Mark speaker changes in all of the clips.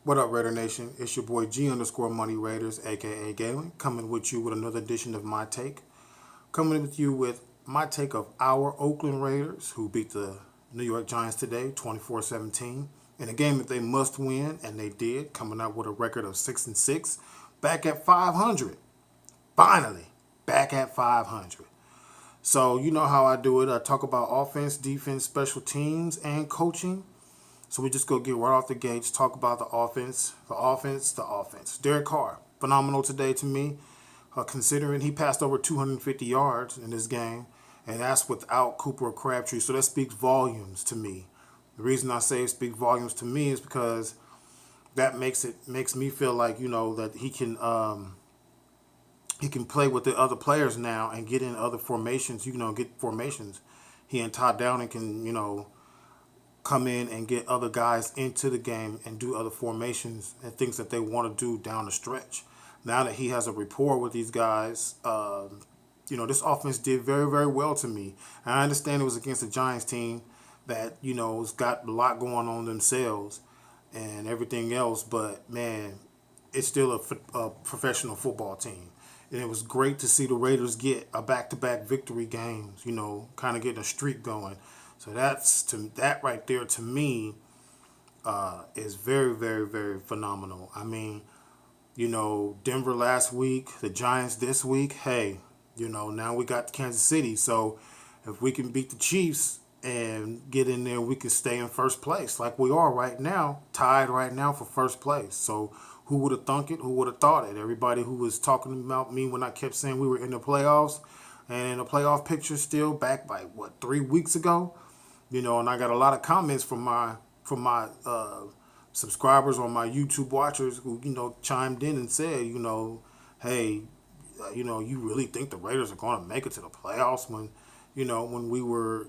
Speaker 1: What up, Raider Nation? It's your boy G underscore Money Raiders, aka Galen, coming with you with another edition of My Take. Coming with you with my take of our Oakland Raiders, who beat the New York Giants today, 24-17, in a game that they must win, and they did, coming out with a record of 6-6, back at 500. Finally, back at 500. So you know how I do it. I talk about offense, defense, special teams, and coaching. So we just go get right off the gates, talk about the offense, the offense, the offense. Derek Carr, phenomenal today to me, considering he passed over 250 yards in this game, and that's without Cooper or Crabtree. So that speaks volumes to me. The reason I say it speaks volumes to me is because that makes me feel like that he can play with the other players now and get in other formations. Get formations. He and Todd Downing can come in and get other guys into the game and do other formations and things that they want to do down the stretch. Now that he has a rapport with these guys, this offense did very, very well to me. And I understand it was against the Giants team that, has got a lot going on themselves and everything else. But, man, it's still a professional football team. And it was great to see the Raiders get a back-to-back victory games, kind of getting a streak going. So that right there to me is very, very, very phenomenal. I mean, Denver last week, the Giants this week. Hey, now we got Kansas City. So if we can beat the Chiefs and get in there, we can stay in first place like we are right now, tied right now for first place. So who would have thunk it? Who would have thought it? Everybody who was talking about me when I kept saying we were in the playoffs and in the playoff picture still back by 3 weeks ago. And I got a lot of comments from my subscribers or my YouTube watchers who chimed in and said, hey, you really think the Raiders are going to make it to the playoffs when we were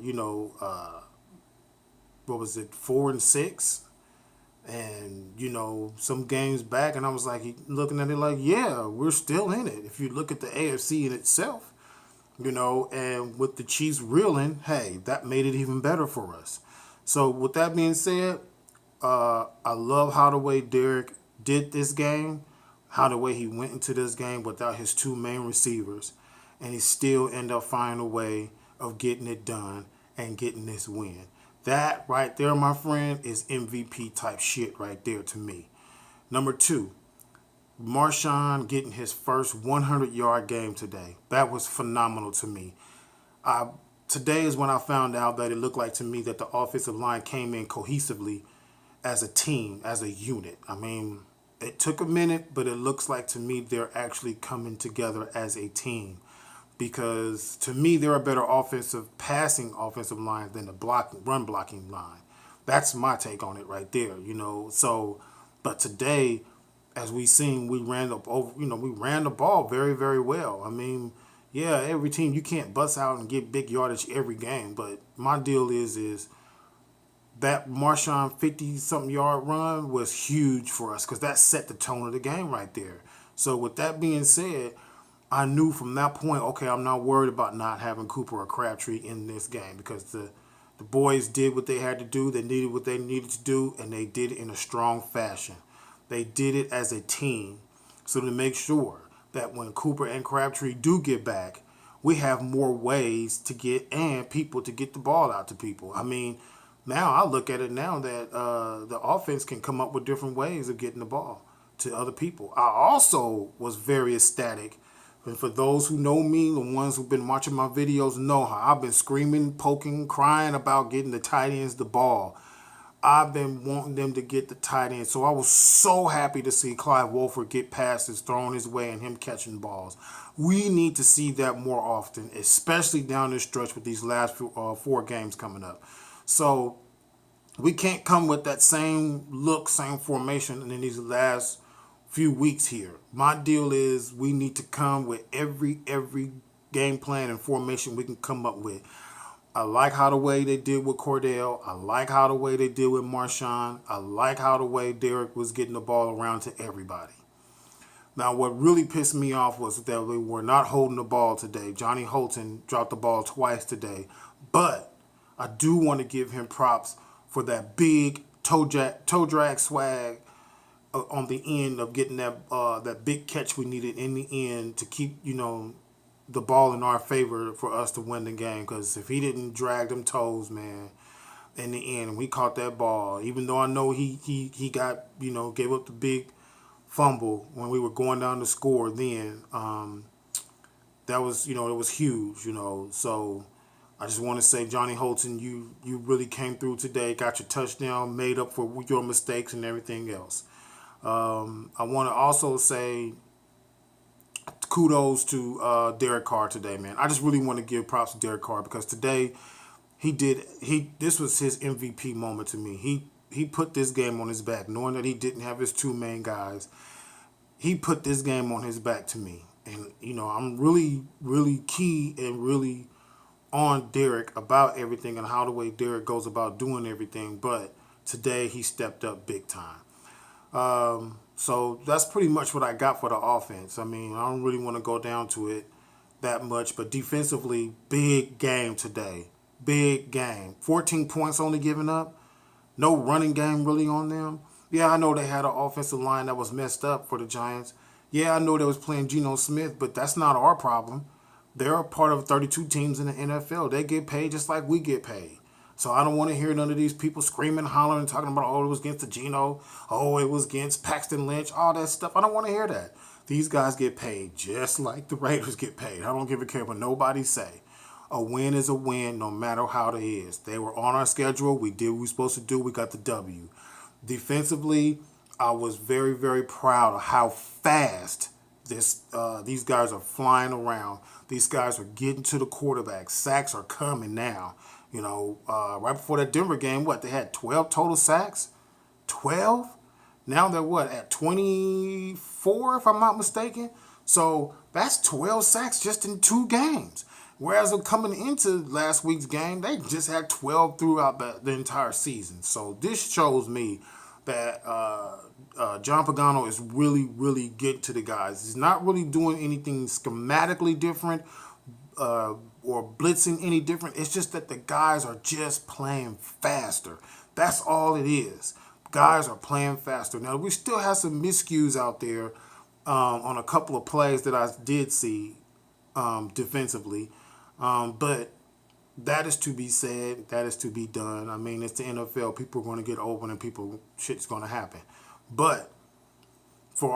Speaker 1: what was it, 4-6, and some games back, and I was like looking at it like, yeah, we're still in it. If you look at the AFC in itself. And with the Chiefs reeling, hey, that made it even better for us. So with that being said, I love how the way Derek did this game, how the way he went into this game without his two main receivers, and he still ended up finding a way of getting it done and getting this win. That right there, my friend, is MVP type shit right there to me. Number two, Marshawn getting his first 100-yard game today. That was phenomenal to me. Today is when I found out that it looked like to me that the offensive line came in cohesively as a team, as a unit. I mean, it took a minute, but it looks like to me they're actually coming together as a team. Because to me, they're a better passing offensive line than the run blocking line. That's my take on it right there, So, but today, as we seen, we ran the ball very, very well. I mean, yeah, every team you can't bust out and get big yardage every game, but my deal is that Marshawn 50-something yard run was huge for us because that set the tone of the game right there. So with that being said, I knew from that point, okay, I'm not worried about not having Cooper or Crabtree in this game because the boys did what they had to do. They needed what they needed to do, and they did it in a strong fashion. They did it as a team. So to make sure that when Cooper and Crabtree do get back, we have more ways to get and people to get the ball out to people. I mean, now I look at it now that the offense can come up with different ways of getting the ball to other people. I also was very ecstatic. And for those who know me, the ones who've been watching my videos know how I've been screaming, poking, crying about getting the tight ends the ball. I've been wanting them to get the tight end. So I was so happy to see Clive Wolford get passes thrown his way and him catching balls. We need to see that more often, especially down this stretch with these last 4 games coming up. So we can't come with that same look, same formation in these last few weeks here. My deal is we need to come with every game plan and formation we can come up with. I like how the way they did with Cordell. I like how the way they did with Marshawn. I like how the way Derek was getting the ball around to everybody. Now, what really pissed me off was that we were not holding the ball today. Johnny Holton dropped the ball twice today. But I do want to give him props for that big toe drag swag on the end of getting that big catch we needed in the end to keep the ball in our favor for us to win the game. Because if he didn't drag them toes, man, in the end, and we caught that ball, even though I know he got gave up the big fumble when we were going down to score. Then that was it was huge. So I just want to say, Johnny Holton, you really came through today, got your touchdown, made up for your mistakes and everything else. I want to also say kudos to Derek Carr today, man. I just really want to give props to Derek Carr because today this was his MVP moment to me. He put this game on his back, knowing that he didn't have his two main guys. He put this game on his back to me, and I'm really, really key and really on Derek about everything and how the way Derek goes about doing everything. But today he stepped up big time. So that's pretty much what I got for the offense. I mean, I don't really want to go down to it that much, but defensively, big game today. Big game. 14 points only given up. No running game really on them. Yeah, I know they had an offensive line that was messed up for the Giants. Yeah, I know they was playing Geno Smith, but that's not our problem. They're a part of 32 teams in the NFL. They get paid just like we get paid. So I don't want to hear none of these people screaming, hollering, talking about, oh, it was against the Geno, oh, it was against Paxton Lynch, all that stuff. I don't want to hear that. These guys get paid just like the Raiders get paid. I don't give a care what nobody say. A win is a win no matter how it is. They were on our schedule. We did what we were supposed to do. We got the W. Defensively, I was very, very proud of how fast these guys are flying around. These guys are getting to the quarterback. Sacks are coming now. Right before that Denver game, they had 12 total sacks? 12? Now they're at 24, if I'm not mistaken? So that's 12 sacks just in 2 games. Whereas coming into last week's game, they just had 12 throughout the entire season. So this shows me that John Pagano is really, really getting to the guys. He's not really doing anything schematically different or blitzing any different. It's just that the guys are just playing faster. That's all it is. Guys are playing faster. Now, we still have some miscues out there on a couple of plays that I did see defensively. But that is to be said. That is to be done. I mean, it's the NFL. People are going to get open and shit's going to happen. But for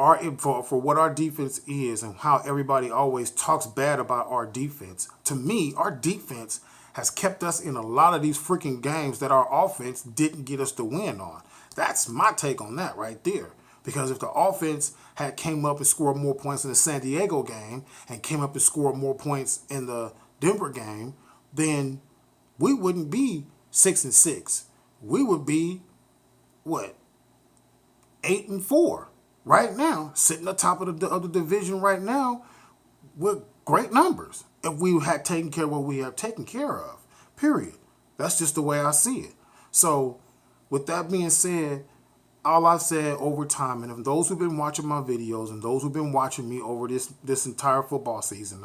Speaker 1: what our defense is and how everybody always talks bad about our defense, to me, our defense has kept us in a lot of these freaking games that our offense didn't get us the win on. That's my take on that right there. Because if the offense had came up and scored more points in the San Diego game and came up and scored more points in the Denver game, then we wouldn't be 6-6. We would be 8-4 right now, sitting atop of the division right now with great numbers. If we had taken care of what we have taken care of, period. That's just the way I see it. So, with that being said, all I've said over time, and if those who've been watching my videos and those who've been watching me over this entire football season,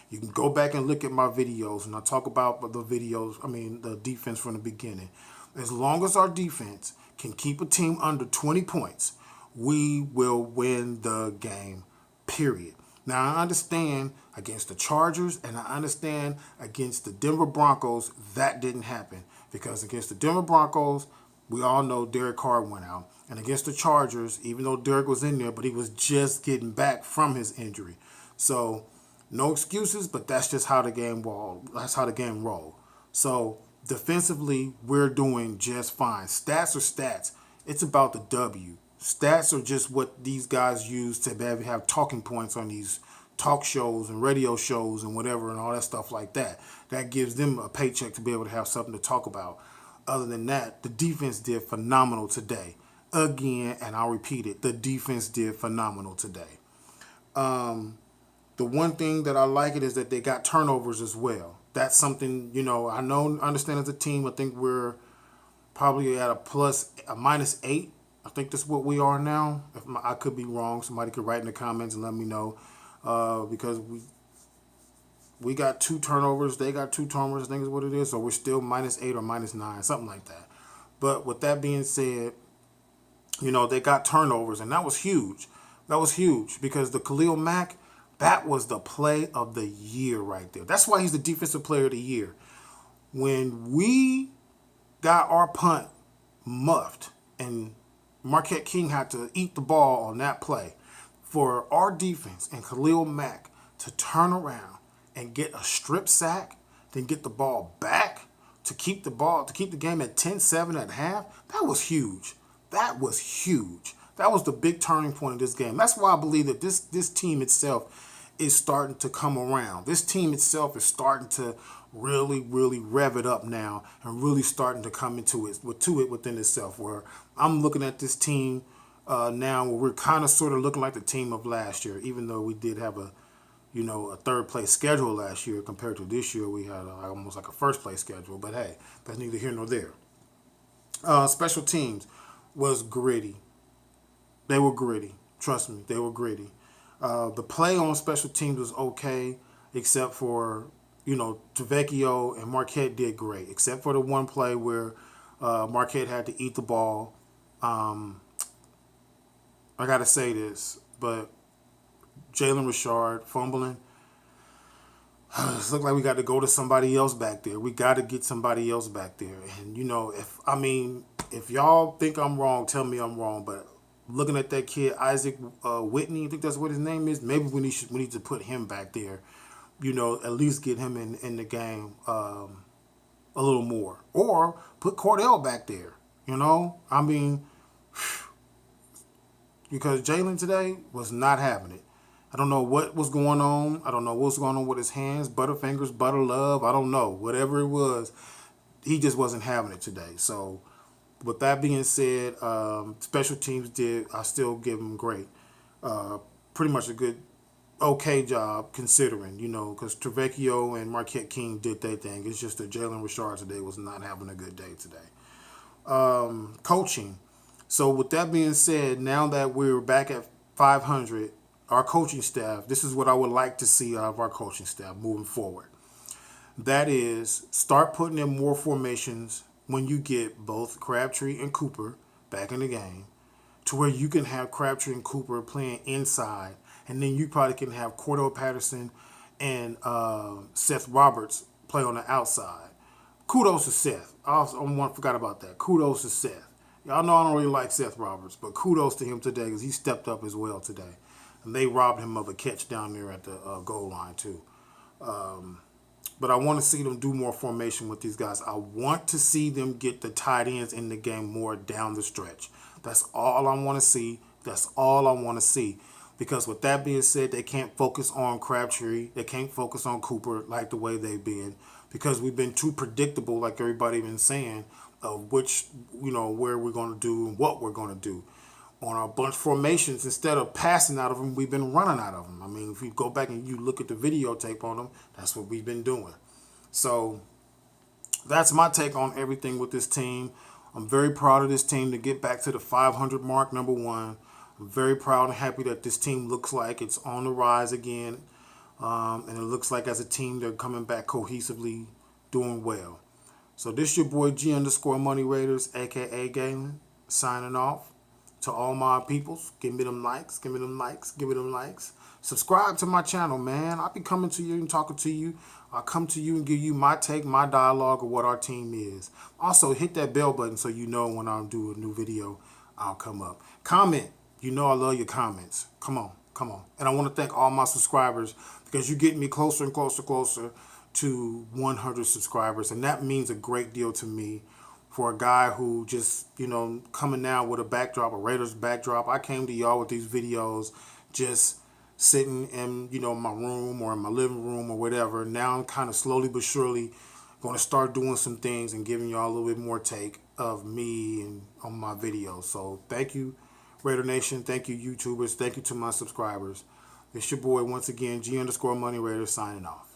Speaker 1: you can go back and look at my videos, and I talk about the defense from the beginning. As long as our defense can keep a team under 20 points, we will win the game, period. Now, I understand against the Chargers and I understand against the Denver Broncos, that didn't happen. Because against the Denver Broncos, we all know Derek Carr went out. And against the Chargers, even though Derek was in there, but he was just getting back from his injury. So, no excuses, but that's just how the game rolled. That's how the game rolled. So, defensively, we're doing just fine. Stats are stats. It's about the W. Stats are just what these guys use to have talking points on these talk shows and radio shows and whatever and all that stuff like that. That gives them a paycheck to be able to have something to talk about. Other than that, the defense did phenomenal today. Again, and I'll repeat it, the defense did phenomenal today. The one thing that I like it is that they got turnovers as well. That's something, understand as a team, I think we're probably at a -8. I think that's what we are now. I could be wrong. Somebody could write in the comments and let me know. Because we got 2 turnovers. They got 2 turnovers, I think is what it is. So we're still -8 or -9, something like that. But with that being said, They got turnovers, and that was huge. That was huge because the Khalil Mack, that was the play of the year right there. That's why he's the defensive player of the year. When we got our punt muffed and Marquette King had to eat the ball on that play, for our defense and Khalil Mack to turn around and get a strip sack, then get the ball back to keep the game at 10-7 at half, that was huge. That was huge. That was the big turning point of this game. That's why I believe that this team itself is starting to come around. This team itself is starting to really, really rev it up now and really starting to come into it within itself. Where I'm looking at this team now, where we're kind of sort of looking like the team of last year, even though we did have a third place schedule last year compared to this year. We had almost like a first place schedule, but hey, that's neither here nor there. Special teams was gritty. They were gritty. Trust me, they were gritty. The play on special teams was okay, except for, Tavecchio and Marquette did great, except for the one play where Marquette had to eat the ball. I got to say this, but Jalen Richard fumbling, it looked like we got to go to somebody else back there. We got to get somebody else back there. And, if y'all think I'm wrong, tell me I'm wrong, but looking at that kid, Isaac Whitney, I think that's what his name is. Maybe we need to put him back there. At least get him in the game a little more, or put Cordell back there. Because Jalen today was not having it. I don't know what was going on. I don't know what's going on with his hands, Butterfingers, Butter Love. I don't know. Whatever it was, he just wasn't having it today. So, with that being said, special teams I still give them great. Pretty much a good, okay job considering, because Tavecchio and Marquette King did their thing. It's just that Jalen Richard today was not having a good day today. Coaching. So with that being said, now that we're back at 500, our coaching staff, this is what I would like to see out of our coaching staff moving forward. That is, start putting in more formations when you get both Crabtree and Cooper back in the game, to where you can have Crabtree and Cooper playing inside, and then you probably can have Cordell Patterson and Seth Roberts play on the outside. Kudos to Seth. I forgot about that. Kudos to Seth. Y'all know I don't really like Seth Roberts, but kudos to him today because he stepped up as well today. And they robbed him of a catch down there at the goal line too. But I want to see them do more formation with these guys. I want to see them get the tight ends in the game more down the stretch. That's all I want to see. That's all I want to see. Because with that being said, they can't focus on Crabtree. They can't focus on Cooper like the way they've been. Because we've been too predictable, like everybody been saying, of which, where we're going to do and what we're going to do. On our bunch formations, instead of passing out of them, we've been running out of them. I mean, if you go back and you look at the videotape on them, that's what we've been doing. So that's my take on everything with this team. I'm very proud of this team to get back to the 500 mark, number one. I'm very proud and happy that this team looks like it's on the rise again. And it looks like as a team they're coming back cohesively, doing well. So this your boy G_Money Raiders, a.k.a. Galen, signing off. To all my peoples, give me them likes, give me them likes, give me them likes. Subscribe to my channel, man. I'll be coming to you and talking to you. I'll come to you and give you my take, my dialogue of what our team is. Also, hit that bell button so you know when I do a new video, I'll come up. Comment. I love your comments. Come on, come on. And I want to thank all my subscribers because you're getting me closer and closer to 100 subscribers. And that means a great deal to me. For a guy who just, coming out with a Raiders backdrop. I came to y'all with these videos just sitting in, my room or in my living room or whatever. Now I'm kind of slowly but surely going to start doing some things and giving y'all a little bit more take of me and on my videos. So thank you, Raider Nation. Thank you, YouTubers. Thank you to my subscribers. It's your boy once again, G_Money Raider, signing off.